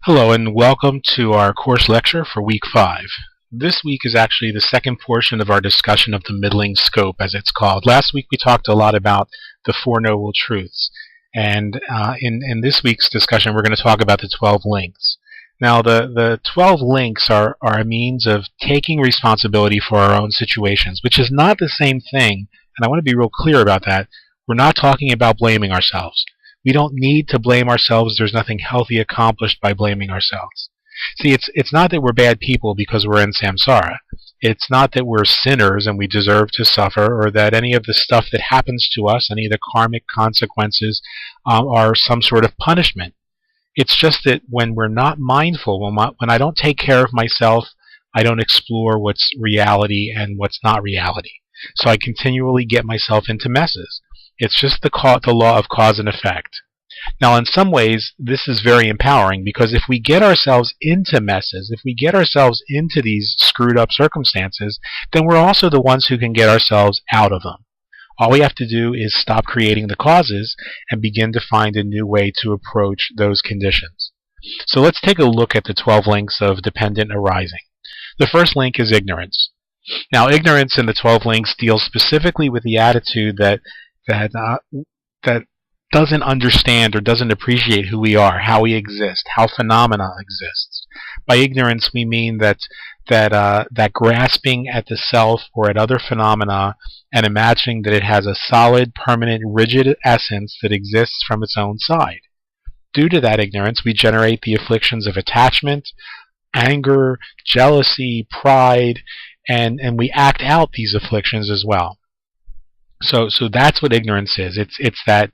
Hello and welcome to our course lecture for week 5. This week is actually the second portion of our discussion of the middling scope, as it's called. Last week we talked a lot about the Four Noble Truths, and in this week's discussion we're going to talk about the 12 links. Now the 12 links are a means of taking responsibility for our own situations, which is not the same thing, and I want to be real clear about that. We're not talking about blaming ourselves. We don't need to blame ourselves. There's nothing healthy accomplished by blaming ourselves. See, it's not that we're bad people because we're in samsara. It's not that we're sinners and we deserve to suffer, or that any of the stuff that happens to us, any of the karmic consequences, are some sort of punishment. It's just that when we're not mindful, when I don't take care of myself, I don't explore what's reality and what's not reality. So I continually get myself into messes. It's just the law of cause and effect. Now, in some ways, this is very empowering, because if we get ourselves into messes, if we get ourselves into these screwed up circumstances, then we're also the ones who can get ourselves out of them. All we have to do is stop creating the causes and begin to find a new way to approach those conditions. So let's take a look at the 12 links of dependent arising. The first link is ignorance. Now, ignorance in the 12 links deals specifically with the attitude that doesn't understand or doesn't appreciate who we are, how we exist, how phenomena exists. By ignorance, we mean that grasping at the self or at other phenomena and imagining that it has a solid, permanent, rigid essence that exists from its own side. Due to that ignorance, we generate the afflictions of attachment, anger, jealousy, pride, and we act out these afflictions as well. So that's what ignorance is. It's that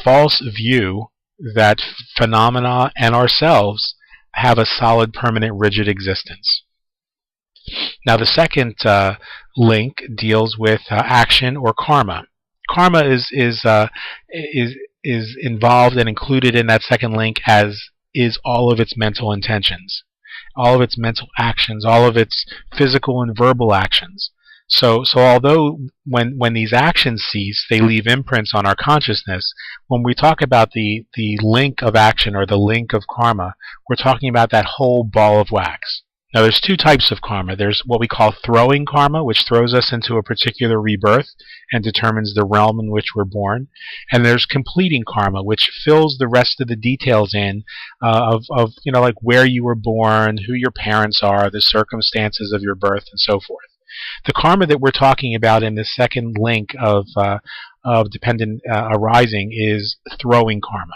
false view that phenomena and ourselves have a solid, permanent, rigid existence. Now, the second link deals with action or karma. Karma is involved and included in that second link, as is all of its mental intentions, all of its mental actions, all of its physical and verbal actions. So although when these actions cease, they leave imprints on our consciousness, when we talk about the link of action or the link of karma, we're talking about that whole ball of wax. Now, there's two types of karma. There's what we call throwing karma, which throws us into a particular rebirth and determines the realm in which we're born. And there's completing karma, which fills the rest of the details in of like where you were born, who your parents are, the circumstances of your birth, and so forth. The karma that we're talking about in the second link of dependent arising is throwing karma.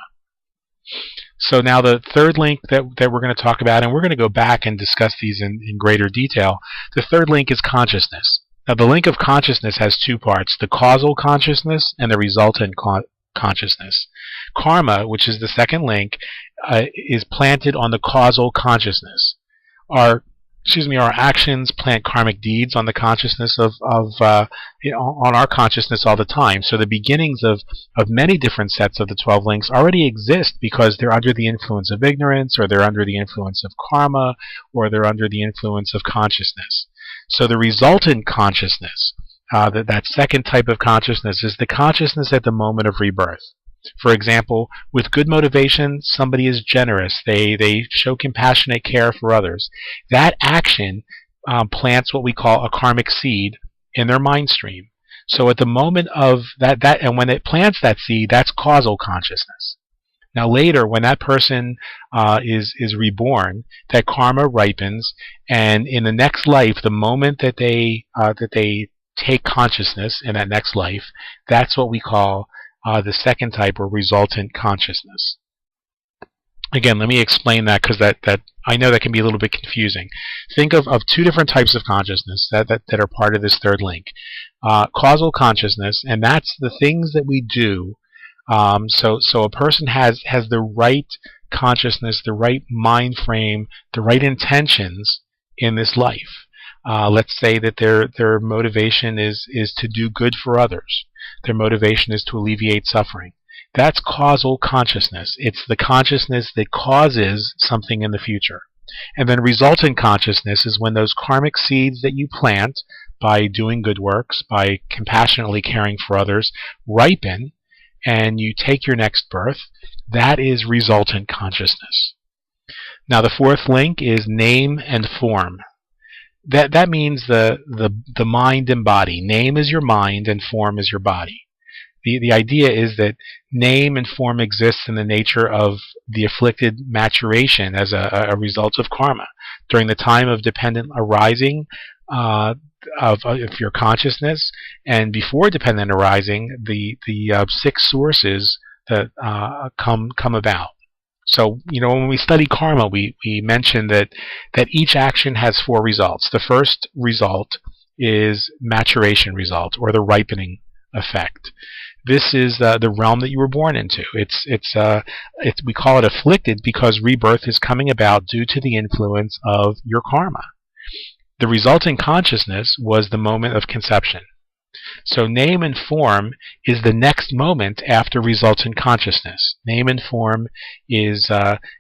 So now the third link that we're going to talk about, and we're going to go back and discuss these in greater detail, the third link is consciousness. Now, the link of consciousness has two parts, the causal consciousness and the resultant consciousness. Karma, which is the second link, is planted on the causal consciousness. Our actions plant karmic deeds on the consciousness on our consciousness all the time. So the beginnings of many different sets of the 12 links already exist because they're under the influence of ignorance, or they're under the influence of karma, or they're under the influence of consciousness. So the resultant consciousness, that second type of consciousness, is the consciousness at the moment of rebirth. For example, with good motivation, somebody is generous. They show compassionate care for others. That action plants what we call a karmic seed in their mind stream. So at the moment of that, and when it plants that seed, that's causal consciousness. Now later, when that person is reborn, that karma ripens, and in the next life, the moment that they take consciousness in that next life, that's what we call the second type, or resultant consciousness. Again, let me explain that, because that I know that can be a little bit confusing. Think of two different types of consciousness that are part of this third link. Causal consciousness, and that's the things that we do. So a person has the right consciousness, the right mind frame, the right intentions in this life. Let's say that their motivation is to do good for others. Their motivation is to alleviate suffering. That's causal consciousness. It's the consciousness that causes something in the future. And then resultant consciousness is when those karmic seeds that you plant by doing good works, by compassionately caring for others, ripen, and you take your next birth, that is resultant consciousness. Now the fourth link is name and form. That means the mind and body. Name is your mind and form is your body. The idea is that name and form exists in the nature of the afflicted maturation as a result of karma. During the time of dependent arising of your consciousness, and before dependent arising, the six sources that come about. So, when we study karma, we mention that each action has four results. The first result is maturation result, or the ripening effect. This is the realm that you were born into. We call it afflicted because rebirth is coming about due to the influence of your karma. The resulting consciousness was the moment of conception. So name and form is the next moment after resultant consciousness. Name and form is,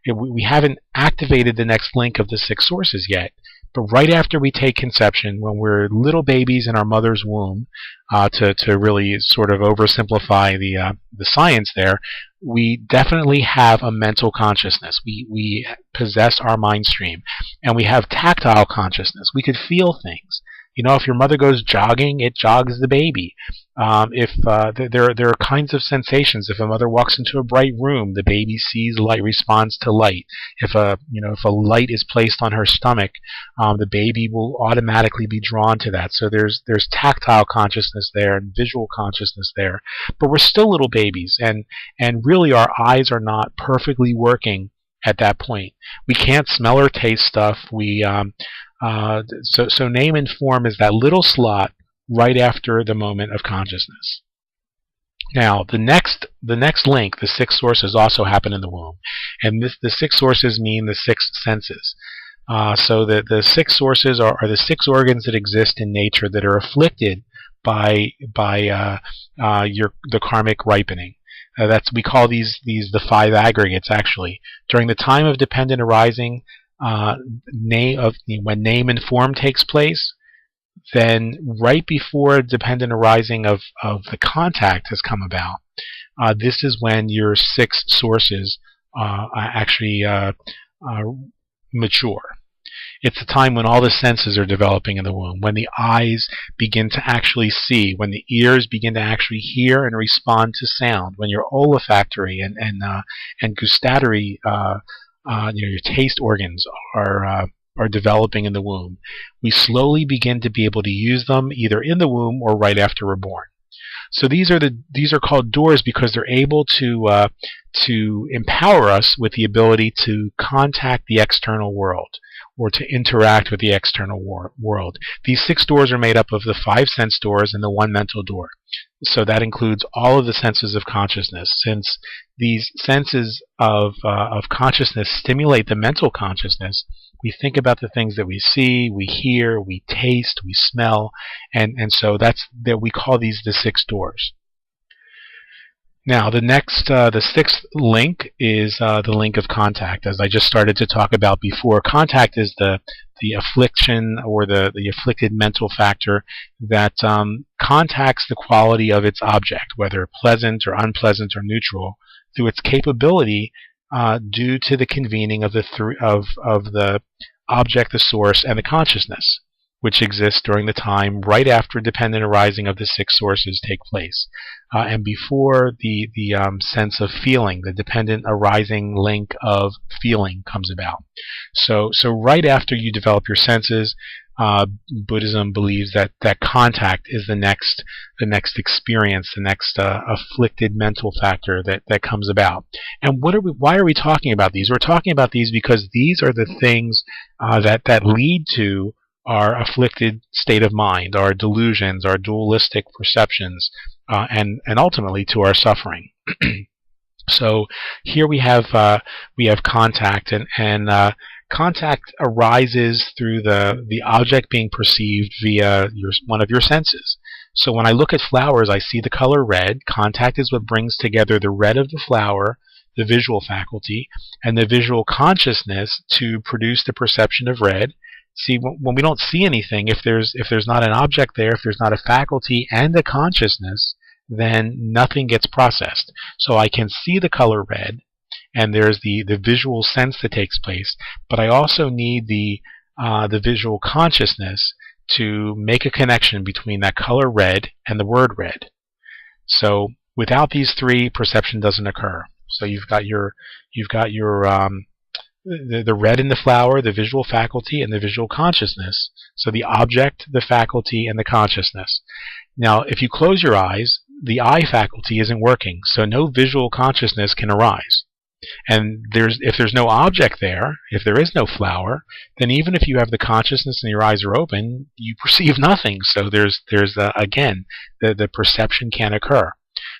we haven't activated the next link of the six sources yet, but right after we take conception, when we're little babies in our mother's womb, to really sort of oversimplify the science there, we definitely have a mental consciousness. We possess our mind stream, and we have tactile consciousness. We could feel things. If your mother goes jogging, it jogs the baby. There are kinds of sensations. If a mother walks into a bright room, the baby sees light, responds to light. If a light is placed on her stomach, the baby will automatically be drawn to that. So there's tactile consciousness there and visual consciousness there. But we're still little babies, and really our eyes are not perfectly working at that point. We can't smell or taste stuff. So name and form is that little slot right after the moment of consciousness. Now, the next link, the six sources, also happen in the womb, and the six sources mean the six senses. So the six sources are the six organs that exist in nature that are afflicted by the karmic ripening. We call these the five aggregates. Actually, during the time of dependent arising, when name and form takes place, then right before dependent arising of the contact has come about, this is when your six sources actually mature. It's the time when all the senses are developing in the womb, when the eyes begin to actually see, when the ears begin to actually hear and respond to sound, when your olfactory and gustatory your taste organs are developing in the womb. We slowly begin to be able to use them either in the womb or right after we're born. So these are called doors because they're able to empower us with the ability to contact the external world or to interact with the external world. These six doors are made up of the five sense doors and the one mental door. So that includes all of the senses of consciousness. Since these senses of consciousness stimulate the mental consciousness, we think about the things that we see, we hear, we taste, we smell, and so we call these the six doors. Now, the sixth link is the link of contact, as I just started to talk about before. Contact is the affliction or the afflicted mental factor that contacts the quality of its object, whether pleasant or unpleasant or neutral, through its capability due to the convening of the object, the source, and the consciousness, which exists during the time right after dependent arising of the six sources take place, and before the sense of feeling, the dependent arising link of feeling comes about. So right after you develop your senses, Buddhism believes that contact is the next experience, the next afflicted mental factor that comes about. And why are we talking about these? We're talking about these because these are the things that lead to our afflicted state of mind, our delusions, our dualistic perceptions, and ultimately to our suffering. So here we have contact, and contact arises through the object being perceived via one of your senses. So when I look at flowers, I see the color red. Contact is what brings together the red of the flower, the visual faculty, and the visual consciousness to produce the perception of red. See, when we don't see anything, if there's not an object there, if there's not a faculty and a consciousness, then nothing gets processed. So I can see the color red, and there's the visual sense that takes place, but I also need the visual consciousness to make a connection between that color red and the word red. So without these three, perception doesn't occur. So you've got your the red in the flower, the visual faculty, and the visual consciousness. So the object, the faculty, and the consciousness. Now, if you close your eyes, the eye faculty isn't working, so no visual consciousness can arise. And if there's no object there, if there is no flower, then even if you have the consciousness and your eyes are open, you perceive nothing. So again, the perception can't occur.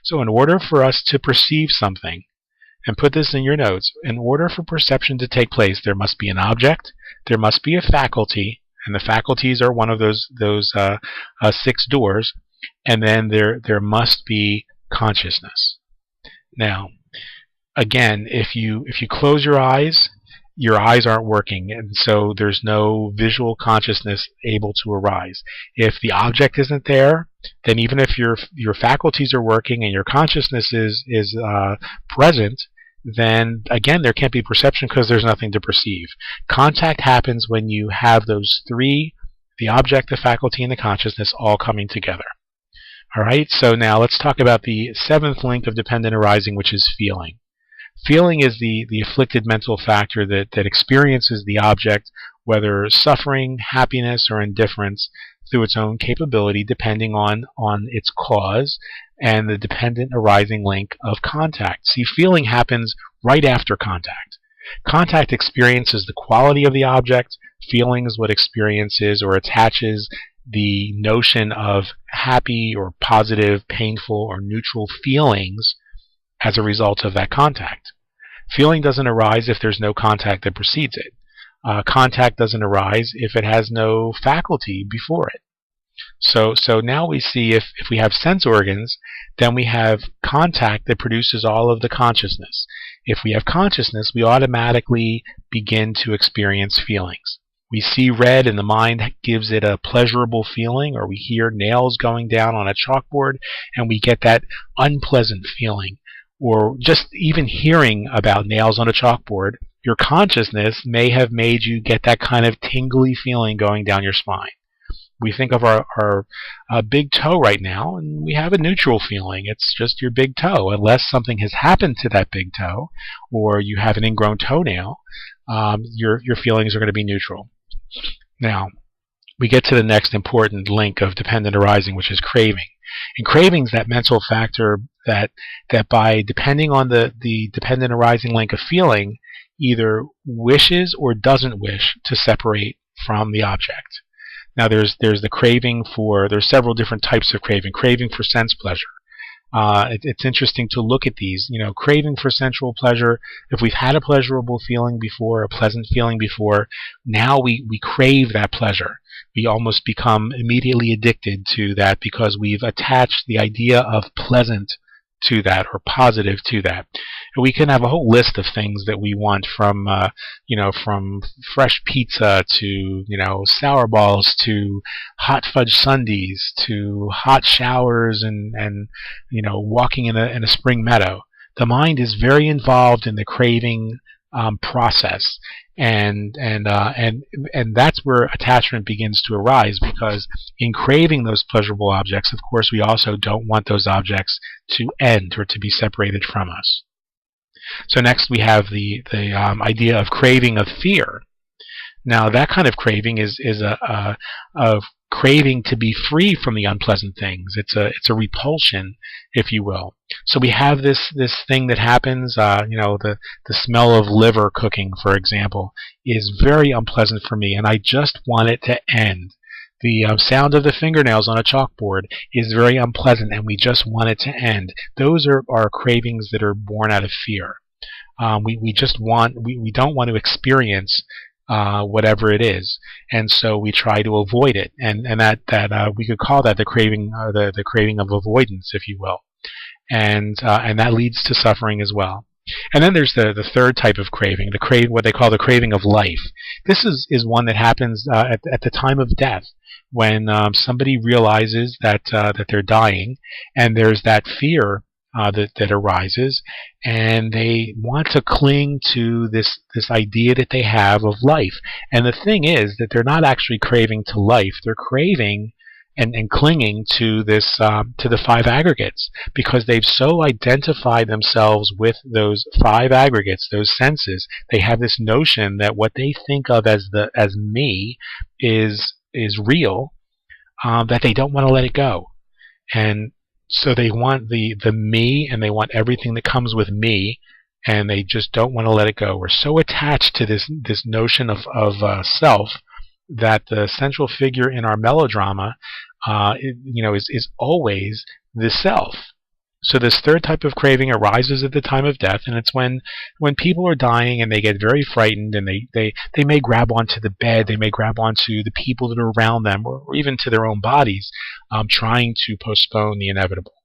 So in order for us to perceive something, and put this in your notes, in order for perception to take place, there must be an object, there must be a faculty, and the faculties are one of those 6 doors, and then there must be consciousness. Now, again, if you close your eyes aren't working, and so there's no visual consciousness able to arise. If the object isn't there, then even if your faculties are working and your consciousness is present, then again there can't be perception because there's nothing to perceive. Contact happens when you have those 3, the object, the faculty, and the consciousness, all coming together. Alright, so now let's talk about the 7th link of dependent arising, which is feeling. Feeling is the afflicted mental factor that experiences the object, whether suffering, happiness, or indifference, through its own capability, depending on its cause and the dependent arising link of contact. See, feeling happens right after contact. Contact experiences the quality of the object. Feeling is what experiences or attaches the notion of happy or positive, painful, or neutral feelings as a result of that contact. Feeling doesn't arise if there's no contact that precedes it. Contact doesn't arise if it has no faculty before it. So now we see if we have sense organs, then we have contact that produces all of the consciousness. If we have consciousness, we automatically begin to experience feelings. We see red and the mind gives it a pleasurable feeling, or we hear nails going down on a chalkboard and we get that unpleasant feeling. Or just even hearing about nails on a chalkboard, your consciousness may have made you get that kind of tingly feeling going down your spine. We think of our big toe right now, and we have a neutral feeling. It's just your big toe. Unless something has happened to that big toe, or you have an ingrown toenail, your feelings are going to be neutral. Now, we get to the next important link of dependent arising, which is craving. And craving is that mental factor that by depending on the dependent arising link of feeling, either wishes or doesn't wish to separate from the object. Now there's the craving for, there's several different types of craving. Craving for sense pleasure. It's interesting to look at these. Craving for sensual pleasure. If we've had a pleasurable feeling before, a pleasant feeling before, now we crave that pleasure. We almost become immediately addicted to that because we've attached the idea of pleasant to that or positive to that. And we can have a whole list of things that we want, from from fresh pizza to sour balls to hot fudge sundaes to hot showers and walking in a spring meadow. The mind is very involved in the craving process, and that's where attachment begins to arise, because in craving those pleasurable objects, of course, we also don't want those objects to end or to be separated from us. So next we have the idea of craving of fear. Now that kind of craving is a craving to be free from the unpleasant things. It's a repulsion, if you will. So we have this thing that happens. The smell of liver cooking, for example, is very unpleasant for me, and I just want it to end. The sound of the fingernails on a chalkboard is very unpleasant, and we just want it to end. Those are cravings that are born out of fear. We don't want to experience whatever it is, and so we try to avoid it, and that we could call that the craving of avoidance, if you will, and that leads to suffering as well. And then there's the third type of craving, what they call the craving of life. This is one that happens at the time of death, when somebody realizes that they're dying, and there's that fear that arises, and they want to cling to this idea that they have of life. And the thing is that they're not actually craving to life; they're craving and clinging to this to the five aggregates, because they've so identified themselves with those five aggregates, those senses. They have this notion that what they think of as me is real, that they don't want to let it go. And so they want the me, and they want everything that comes with me, and they just don't want to let it go. We're so attached to this notion of self, that the central figure in our melodrama is always the self. So this third type of craving arises at the time of death, and it's when people are dying and they get very frightened, and they may grab onto the bed, they may grab onto the people that are around them, or even to their own bodies, trying to postpone the inevitable.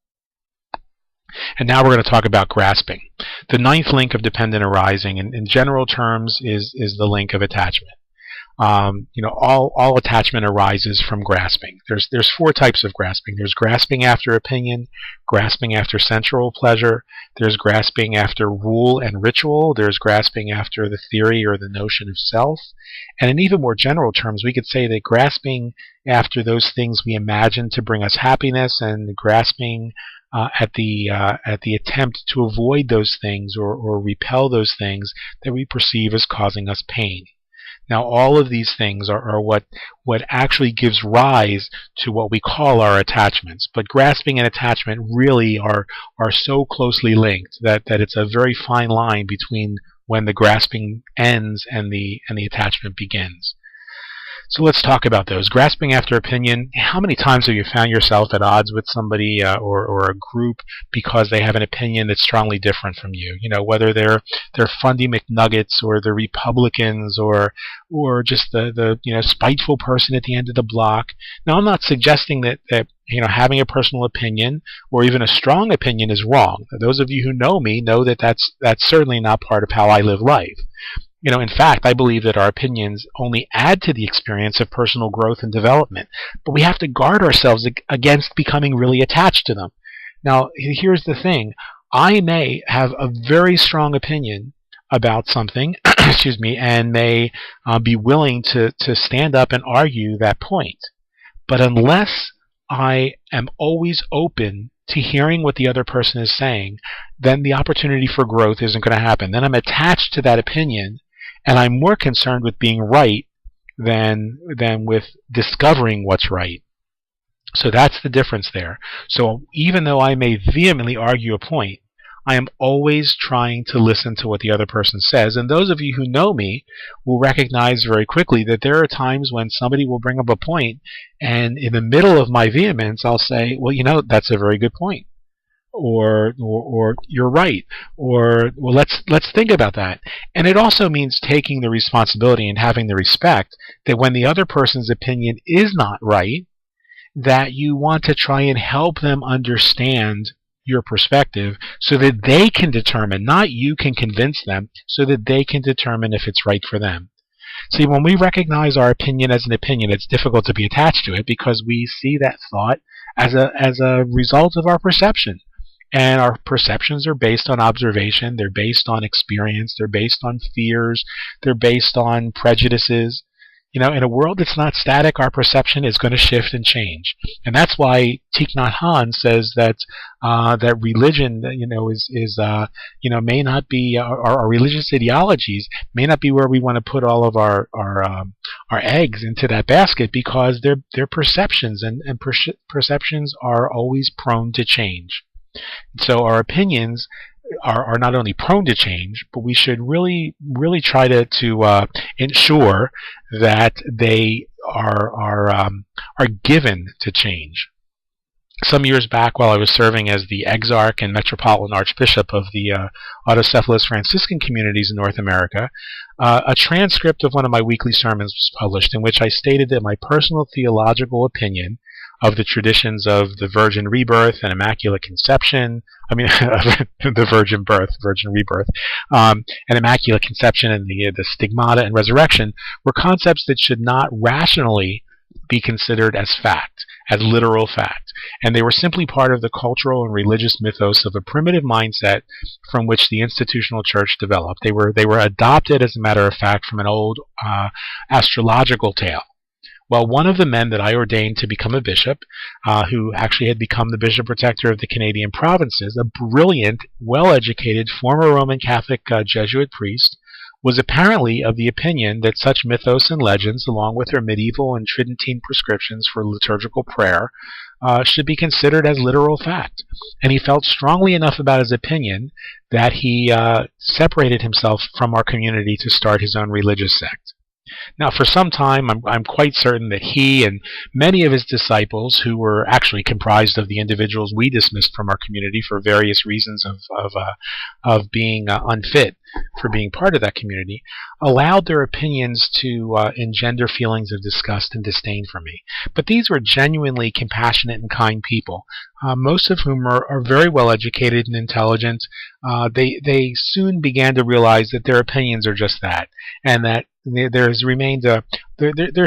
And now we're going to talk about grasping. The ninth link of dependent arising, in general terms, is the link of attachment. All attachment arises from grasping. There's four types of grasping. There's grasping after opinion, grasping after sensual pleasure, there's grasping after rule and ritual, there's grasping after the theory or the notion of self, and in even more general terms, we could say that grasping after those things we imagine to bring us happiness, and grasping at the attempt to avoid those things or repel those things that we perceive as causing us pain. Now, all of these things are what actually gives rise to what we call our attachments. But grasping and attachment really are so closely linked that it's a very fine line between when the grasping ends and the attachment begins. So let's talk about those. Grasping after opinion. How many times have you found yourself at odds with somebody or a group because they have an opinion that's strongly different from you? Whether they're Fundy McNuggets, or the Republicans, or just the spiteful person at the end of the block. Now, I'm not suggesting that having a personal opinion or even a strong opinion is wrong. Those of you who know me know that that's certainly not part of how I live life. In fact, I believe that our opinions only add to the experience of personal growth and development, but we have to guard ourselves against becoming really attached to them. Now, here's the thing. I may have a very strong opinion about something, excuse me, and may be willing to stand up and argue that point. But unless I am always open to hearing what the other person is saying, then the opportunity for growth isn't going to happen. Then I'm attached to that opinion, and I'm more concerned with being right than with discovering what's right. So that's the difference there. So even though I may vehemently argue a point, I am always trying to listen to what the other person says. And those of you who know me will recognize very quickly that there are times when somebody will bring up a point, and in the middle of my vehemence, I'll say, well, that's a very good point. Or you're right, or well, let's think about that. And it also means taking the responsibility and having the respect that when the other person's opinion is not right, that you want to try and help them understand your perspective so that they can determine, not you can convince them, so that they can determine if it's right for them. See, when we recognize our opinion as an opinion, it's difficult to be attached to it because we see that thought as a result of our perception. And our perceptions are based on observation, they're based on experience, they're based on fears, they're based on prejudices. In a world that's not static, our perception is going to shift and change. And that's why Thich Nhat Hanh says that that religion, may not be, our religious ideologies may not be where we want to put all of our eggs into that basket, because they're perceptions, and perceptions are always prone to change. So our opinions are not only prone to change, but we should really try to ensure that they are given to change. Some years back, while I was serving as the exarch and metropolitan archbishop of the autocephalous Franciscan communities in North America, a transcript of one of my weekly sermons was published, in which I stated that my personal theological opinion of the traditions of the virgin rebirth and immaculate conception, the virgin birth, virgin rebirth, and immaculate conception, and the stigmata and resurrection were concepts that should not rationally be considered as fact, as literal fact, and they were simply part of the cultural and religious mythos of a primitive mindset from which the institutional church developed. They were adopted, as a matter of fact, from an old astrological tale. Well, one of the men that I ordained to become a bishop, who actually had become the bishop protector of the Canadian provinces, a brilliant, well-educated, former Roman Catholic Jesuit priest, was apparently of the opinion that such mythos and legends, along with their medieval and Tridentine prescriptions for liturgical prayer, should be considered as literal fact. And he felt strongly enough about his opinion that he separated himself from our community to start his own religious sect. Now, for some time, I'm quite certain that he and many of his disciples, who were actually comprised of the individuals we dismissed from our community for various reasons of being unfit for being part of that community, allowed their opinions to engender feelings of disgust and disdain for me. But these were genuinely compassionate and kind people, most of whom are very well educated and intelligent. They soon began to realize that their opinions are just that, and that there's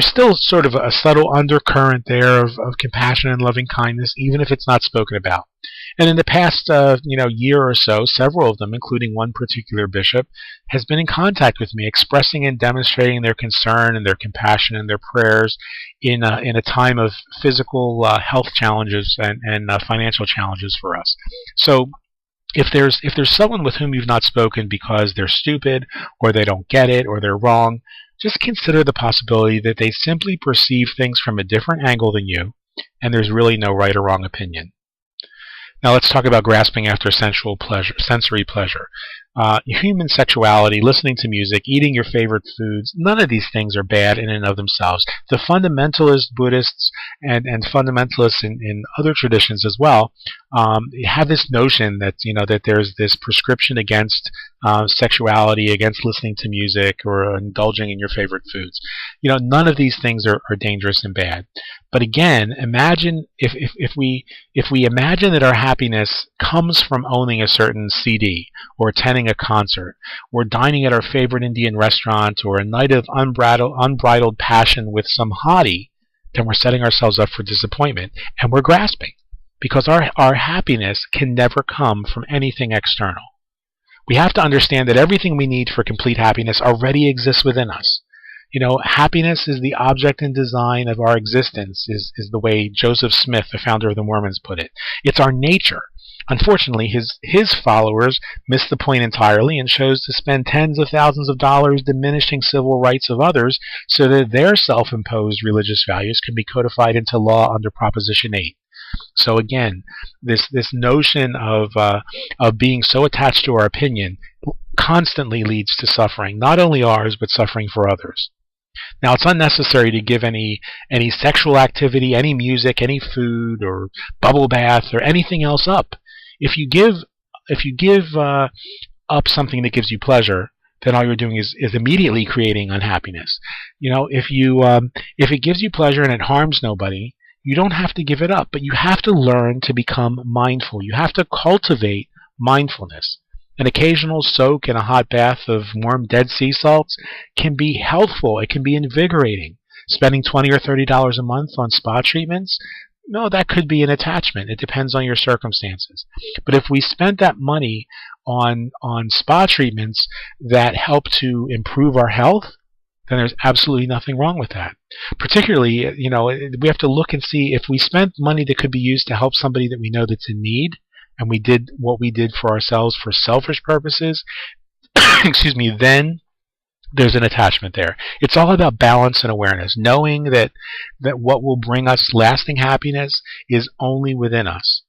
still sort of a subtle undercurrent there of compassion and loving kindness, even if it's not spoken about. And in the past year or so, several of them, including one particular bishop, has been in contact with me, expressing and demonstrating their concern and their compassion and their prayers in a time of physical health challenges and financial challenges for us. So if there's someone with whom you've not spoken because they're stupid or they don't get it or they're wrong, just consider the possibility that they simply perceive things from a different angle than you, and there's really no right or wrong opinion. Now let's talk about grasping after sensory pleasure. Human sexuality, listening to music, eating your favorite foods, none of these things are bad in and of themselves. The fundamentalist Buddhists and fundamentalists in other traditions as well have this notion that that there's this prescription against sexuality, against listening to music or indulging in your favorite foods. None of these things are dangerous and bad. But again, imagine if we imagine that our happiness comes from owning a certain CD, or attending a concert, or dining at our favorite Indian restaurant, or a night of unbridled passion with some hottie, then we're setting ourselves up for disappointment, and we're grasping, because our happiness can never come from anything external. We have to understand that everything we need for complete happiness already exists within us. Happiness is the object and design of our existence, is the way Joseph Smith, the founder of the Mormons, put it. It's our nature. Unfortunately, his followers miss the point entirely and chose to spend tens of thousands of dollars diminishing civil rights of others so that their self-imposed religious values can be codified into law under Proposition 8. So again, this notion of being so attached to our opinion constantly leads to suffering, not only ours, but suffering for others. Now, it's unnecessary to give any sexual activity, any music, any food, or bubble bath, or anything else up. If you give up something that gives you pleasure, then all you're doing is immediately creating unhappiness. If it gives you pleasure and it harms nobody, you don't have to give it up, but you have to learn to become mindful. You have to cultivate mindfulness. An occasional soak in a hot bath of warm Dead Sea salts can be healthful. It can be invigorating. Spending $20 or $30 a month on spa treatments? No, that could be an attachment. It depends on your circumstances. But if we spent that money on spa treatments that help to improve our health, then there's absolutely nothing wrong with that. Particularly, we have to look and see if we spent money that could be used to help somebody that we know that's in need, and we did what we did for ourselves for selfish purposes, excuse me, then there's an attachment there. It's all about balance and awareness, knowing that what will bring us lasting happiness is only within us,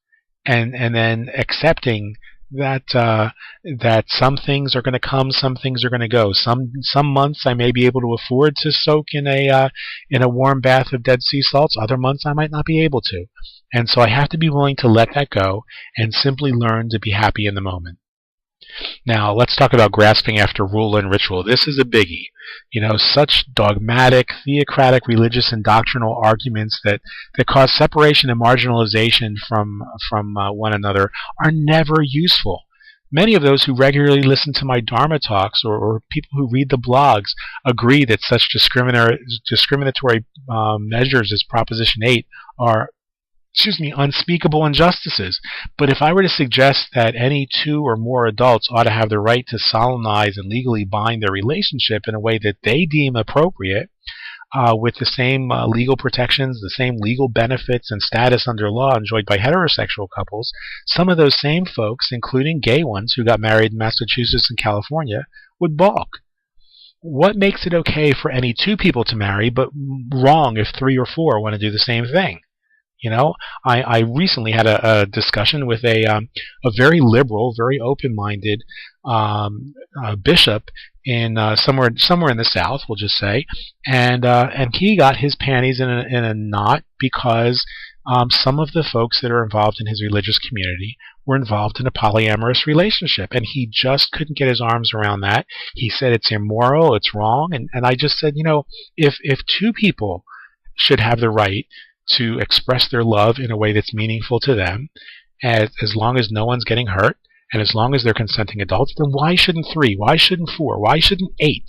and then accepting that some things are going to come, some things are going to go. Some months I may be able to afford to soak in a warm bath of Dead Sea salts. Other months I might not be able to. And so I have to be willing to let that go and simply learn to be happy in the moment. Now, let's talk about grasping after rule and ritual. This is a biggie. Such dogmatic, theocratic, religious, and doctrinal arguments that cause separation and marginalization from one another are never useful. Many of those who regularly listen to my Dharma talks or people who read the blogs agree that such discriminatory measures as Proposition 8 are unspeakable injustices. But if I were to suggest that any two or more adults ought to have the right to solemnize and legally bind their relationship in a way that they deem appropriate, with the same legal protections, the same legal benefits and status under law enjoyed by heterosexual couples, some of those same folks, including gay ones who got married in Massachusetts and California, would balk. What makes it okay for any two people to marry, but wrong if three or four want to do the same thing? I recently had a discussion with a very liberal, very open-minded bishop in somewhere in the South, we'll just say, and he got his panties in a knot because some of the folks that are involved in his religious community were involved in a polyamorous relationship, and he just couldn't get his arms around that. He said it's immoral, it's wrong, and I just said, if two people should have the right to express their love in a way that's meaningful to them, as long as no one's getting hurt, and as long as they're consenting adults, then why shouldn't three? Why shouldn't four? Why shouldn't eight?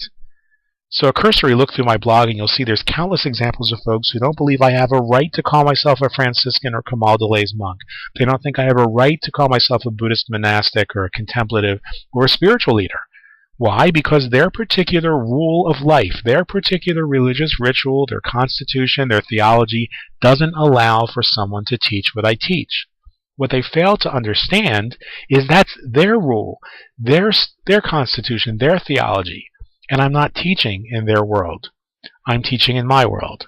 So a cursory look through my blog, and you'll see there's countless examples of folks who don't believe I have a right to call myself a Franciscan or Kamal Delay's monk. They don't think I have a right to call myself a Buddhist monastic or a contemplative or a spiritual leader. Why? Because their particular rule of life, their particular religious ritual, their constitution, their theology doesn't allow for someone to teach what I teach. What they fail to understand is that's their rule, their constitution, their theology, and I'm not teaching in their world. I'm teaching in my world.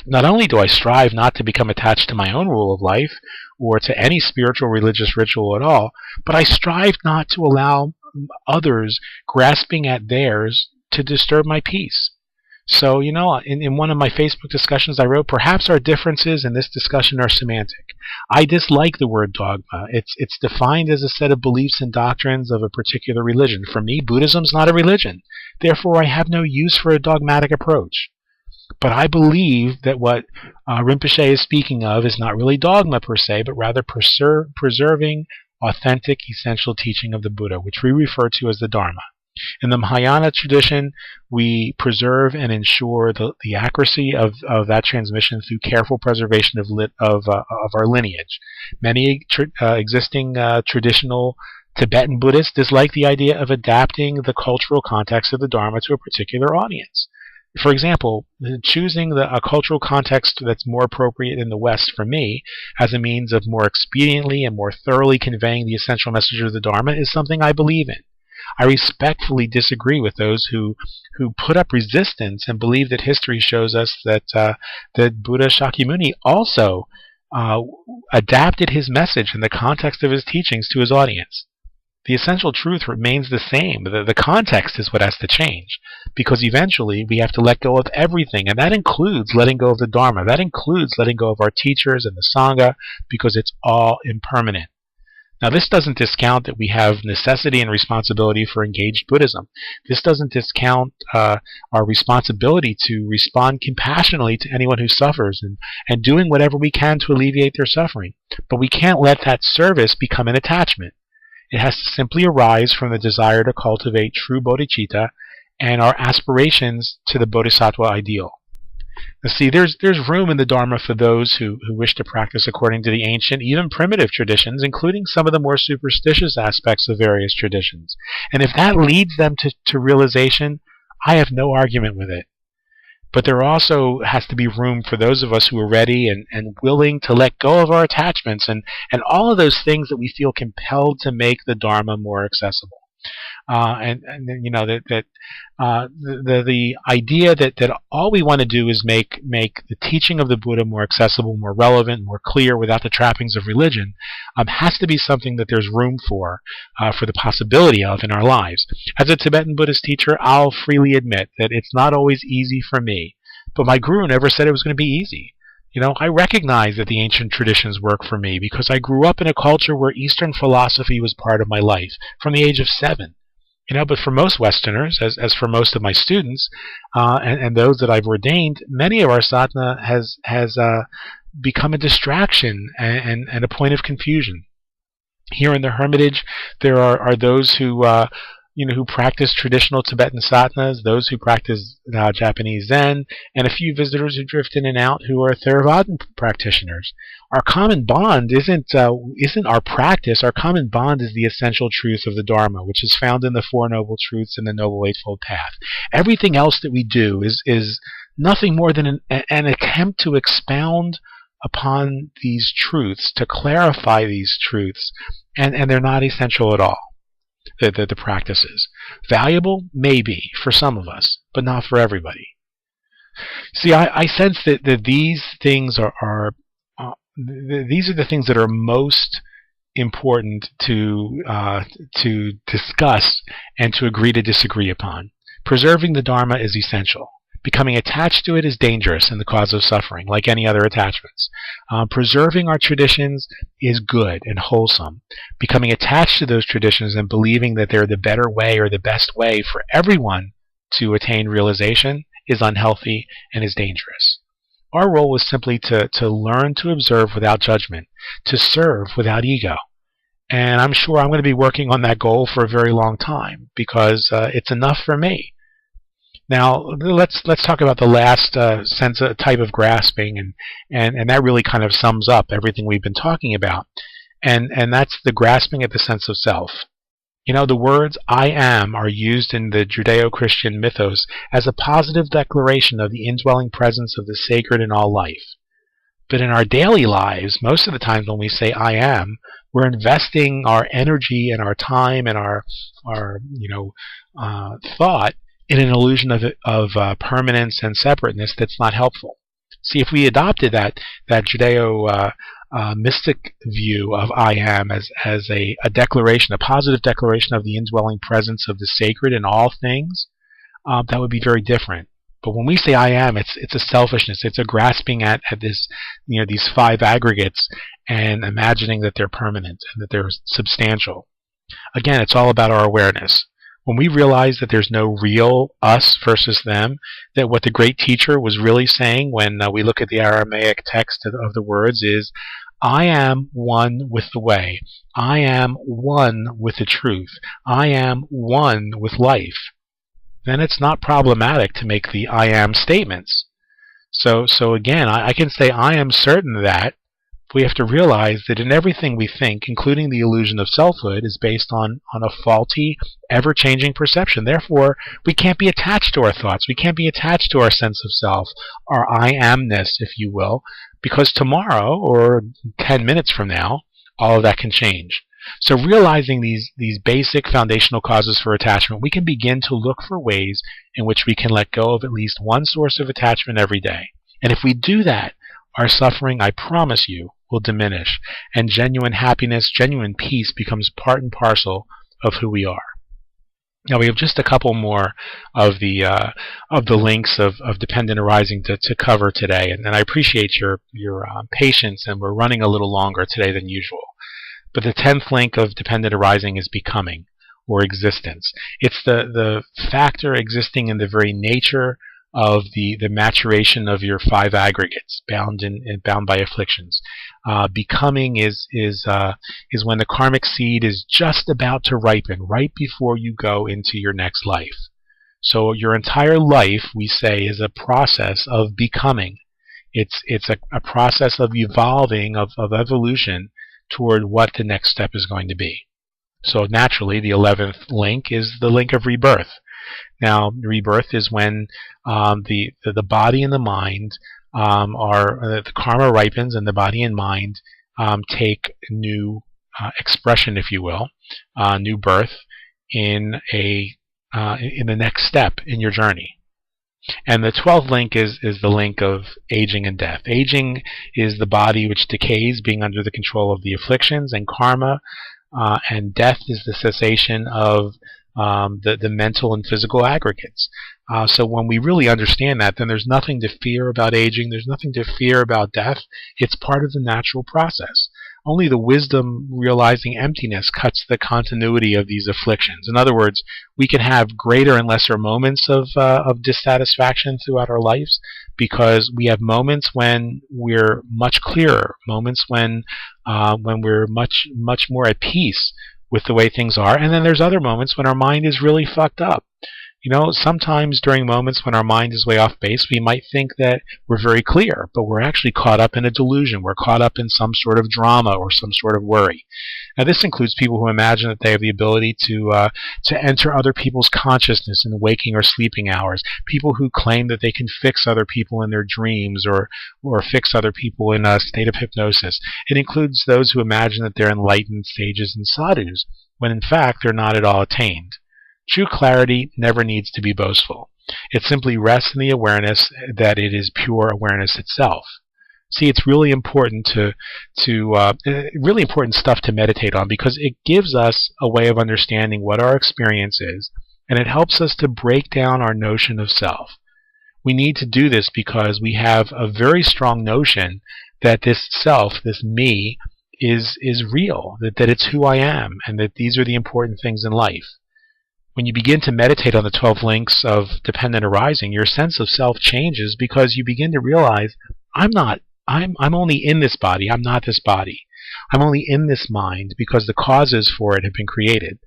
Not only do I strive not to become attached to my own rule of life or to any spiritual religious ritual at all, but I strive not to allow others grasping at theirs to disturb my peace. So, in one of my Facebook discussions I wrote, perhaps our differences in this discussion are semantic. I dislike the word dogma. It's defined as a set of beliefs and doctrines of a particular religion. For me, Buddhism's not a religion. Therefore, I have no use for a dogmatic approach. But I believe that what Rinpoche is speaking of is not really dogma per se, but rather preserving authentic, essential teaching of the Buddha, which we refer to as the Dharma. In the Mahayana tradition, we preserve and ensure the accuracy of that transmission through careful preservation of our lineage. Many existing traditional Tibetan Buddhists dislike the idea of adapting the cultural context of the Dharma to a particular audience. For example, choosing a cultural context that's more appropriate in the West for me as a means of more expediently and more thoroughly conveying the essential message of the Dharma is something I believe in. I respectfully disagree with those who put up resistance and believe that history shows us that Buddha Shakyamuni also adapted his message in the context of his teachings to his audience. The essential truth remains the same. The context is what has to change, because eventually we have to let go of everything, and that includes letting go of the Dharma. That includes letting go of our teachers and the Sangha, because it's all impermanent. Now, this doesn't discount that we have necessity and responsibility for engaged Buddhism. This doesn't discount our responsibility to respond compassionately to anyone who suffers and doing whatever we can to alleviate their suffering. But we can't let that service become an attachment. It has to simply arise from the desire to cultivate true bodhicitta and our aspirations to the bodhisattva ideal. Now, see, there's room in the Dharma for those who wish to practice according to the ancient, even primitive traditions, including some of the more superstitious aspects of various traditions. And if that leads them to realization, I have no argument with it. But there also has to be room for those of us who are ready and willing to let go of our attachments and all of those things that we feel compelled to make the Dharma more accessible. The idea that all we want to do is make the teaching of the Buddha more accessible, more relevant, more clear without the trappings of religion has to be something that there's room for the possibility of in our lives. As a Tibetan Buddhist teacher, I'll freely admit that it's not always easy for me, but my guru never said it was going to be easy. I recognize that the ancient traditions work for me because I grew up in a culture where Eastern philosophy was part of my life from the age of 7. But for most Westerners, as for most of my students, and those that I've ordained, many of our sadhana has become a distraction and a point of confusion. Here in the Hermitage, there are those who who practice traditional Tibetan sadhanas, those who practice Japanese Zen, and a few visitors who drift in and out who are Theravada practitioners. Our common bond isn't our practice. Our common bond is the essential truth of the Dharma, which is found in the Four Noble Truths and the Noble Eightfold Path. Everything else that we do is nothing more than an attempt to expound upon these truths, to clarify these truths, and they're not essential at all. The practices. Valuable? Maybe, for some of us, but not for everybody. See, I sense that these things these are the things that are most important to discuss and to agree to disagree upon. Preserving the Dharma is essential. Becoming attached to it is dangerous and the cause of suffering, like any other attachments. Preserving our traditions is good and wholesome. Becoming attached to those traditions and believing that they're the better way or the best way for everyone to attain realization is unhealthy and is dangerous. Our role is simply to learn to observe without judgment, to serve without ego. And I'm sure I'm going to be working on that goal for a very long time because it's enough for me. Now let's talk about the last type of grasping, and that really kind of sums up everything we've been talking about, and that's the grasping at the sense of self. The words "I am" are used in the Judeo-Christian mythos as a positive declaration of the indwelling presence of the sacred in all life. But in our daily lives, most of the times when we say "I am," we're investing our energy and our time and our thought in an illusion of permanence and separateness that's not helpful. See, if we adopted that Judeo mystic view of I am as a declaration, a positive declaration of the indwelling presence of the sacred in all things, that would be very different. But when we say I am, it's a selfishness. It's a grasping at this, these five aggregates and imagining that they're permanent and that they're substantial. Again, it's all about our awareness. When we realize that there's no real us versus them, that what the great teacher was really saying when we look at the Aramaic text of the words is, I am one with the way. I am one with the truth. I am one with life. Then it's not problematic to make the I am statements. So again, I can say I am certain that. We have to realize that in everything we think, including the illusion of selfhood, is based on a faulty, ever-changing perception. Therefore, we can't be attached to our thoughts. We can't be attached to our sense of self, our I amness, if you will, because tomorrow, or 10 minutes from now, all of that can change. So realizing these basic foundational causes for attachment, we can begin to look for ways in which we can let go of at least one source of attachment every day. And if we do that, our suffering, I promise you, will diminish, and genuine happiness, genuine peace becomes part and parcel of who we are. Now we have just a couple more of the links of dependent arising to cover today, and I appreciate your patience, and we're running a little longer today than usual. But the 10th link of dependent arising is becoming, or existence. It's the factor existing in the very nature of the maturation of your five aggregates bound by afflictions. Becoming is when the karmic seed is just about to ripen, right before you go into your next life. So your entire life, we say, is a process of becoming. It's a process of evolving, of evolution toward what the next step is going to be. So naturally, the 11th link is the link of rebirth. Now, rebirth is when the body and the mind the karma ripens, and the body and mind take new expression, if you will, new birth in the next step in your journey. And the 12th link is the link of aging and death. Aging is the body which decays, being under the control of the afflictions and karma, and death is the cessation of the mental and physical aggregates. So when we really understand that, then there's nothing to fear about aging. There's nothing to fear about death. It's part of the natural process. only the wisdom realizing emptiness cuts the continuity of these afflictions. In other words, we can have greater and lesser moments of dissatisfaction throughout our lives, because we have moments when we're much clearer, moments when we're much more at peace with the way things are, and then there's other moments when our mind is really fucked up. Sometimes during moments when our mind is way off base, we might think that we're very clear, but we're actually caught up in a delusion. We're caught up in some sort of drama or some sort of worry. Now, this includes people who imagine that they have the ability to enter other people's consciousness in waking or sleeping hours. People who claim that they can fix other people in their dreams or fix other people in a state of hypnosis. It includes those who imagine that they're enlightened sages and sadhus, when in fact they're not at all attained. True clarity never needs to be boastful. It simply rests in the awareness that it is pure awareness itself. See, it's really important really important stuff to meditate on, because it gives us a way of understanding what our experience is, and it helps us to break down our notion of self. We need to do this because we have a very strong notion that this self, this me, is real, that it's who I am, and that these are the important things in life. When you begin to meditate on the 12 links of dependent arising, your sense of self changes, because you begin to realize, I'm only in this body, I'm not this body. I'm only in this mind because the causes for it have been created.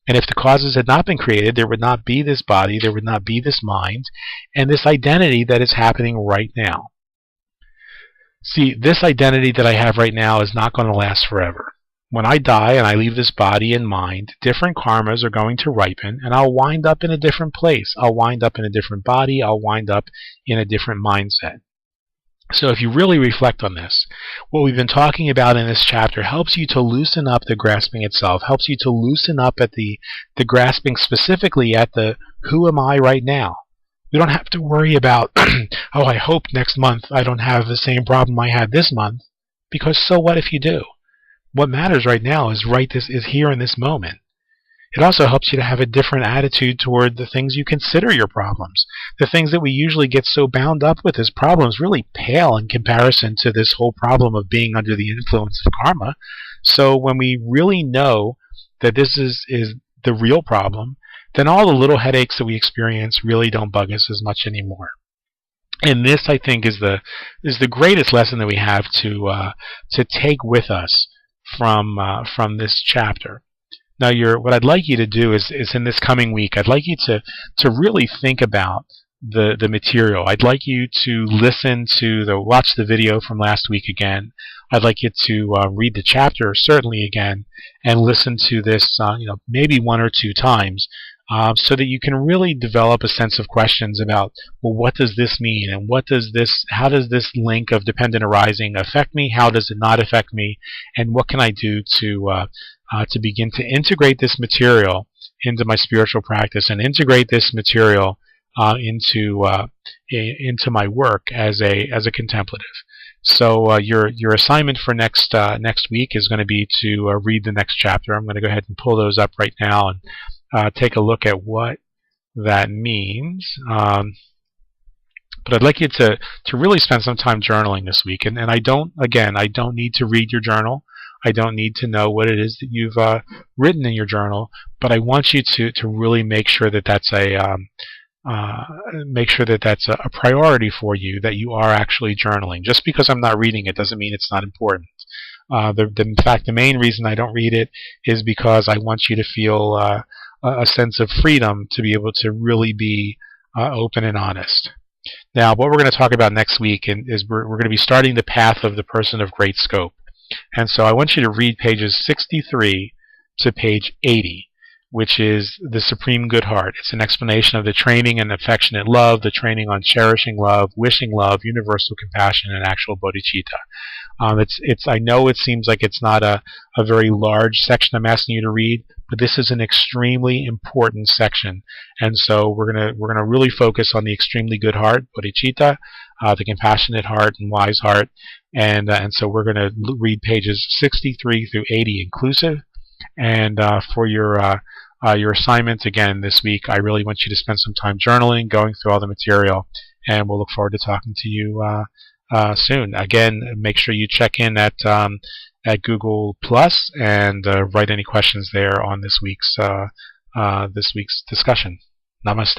And if the causes had not been created, there would not be this body, there would not be this mind, and this identity that is happening right now. See, this identity that I have right now is not going to last forever. When I die and I leave this body and mind, different karmas are going to ripen, and I'll wind up in a different place. I'll wind up in a different body. I'll wind up in a different mindset. So if you really reflect on this, what we've been talking about in this chapter helps you to loosen up the grasping itself, helps you to loosen up at the grasping specifically at the who am I right now. We don't have to worry about, oh, I hope next month I don't have the same problem I had this month, because so what if you do? What matters right now is here in this moment. It also helps you to have a different attitude toward the things you consider your problems. The things that we usually get so bound up with as problems really pale in comparison to this whole problem of being under the influence of karma. So when we really know that this is the real problem, then all the little headaches that we experience really don't bug us as much anymore. And this, I think, is the greatest lesson that we have to take with us from this chapter. Now, what I'd like you to do is in this coming week, I'd like you to really think about the material. I'd like you to watch the video from last week again. I'd like you to read the chapter certainly again, and listen to this maybe one or two times, so that you can really develop a sense of questions about, well, what does this mean, and how does this link of dependent arising affect me? How does it not affect me? And what can I do to begin to integrate this material into my spiritual practice, and integrate this material into my work as a contemplative. So your assignment for next week is going to be to read the next chapter. I'm going to go ahead and pull those up right now and take a look at what that means. But I'd like you to really spend some time journaling this week. And I don't need to read your journal. I don't need to know what it is that you've written in your journal, but I want you to really make sure that that's a priority for you, that you are actually journaling. Just because I'm not reading it doesn't mean it's not important. In fact, the main reason I don't read it is because I want you to feel a sense of freedom to be able to really be open and honest. Now, what we're going to talk about next week is we're going to be starting the path of the person of great scope. And so I want you to read pages 63 to page 80, which is the Supreme Good Heart. It's an explanation of the training in affectionate love, the training on cherishing love, wishing love, universal compassion, and actual bodhicitta. I know it seems like it's not a very large section I'm asking you to read, but this is an extremely important section. And so we're gonna really focus on the extremely good heart, bodhicitta, the compassionate heart and wise heart, and so we're going to read pages 63 through 80 inclusive. And for your assignment again this week, I really want you to spend some time journaling, going through all the material, and we'll look forward to talking to you soon. Again, make sure you check in at at Google Plus, and write any questions there on this week's discussion. Namaste.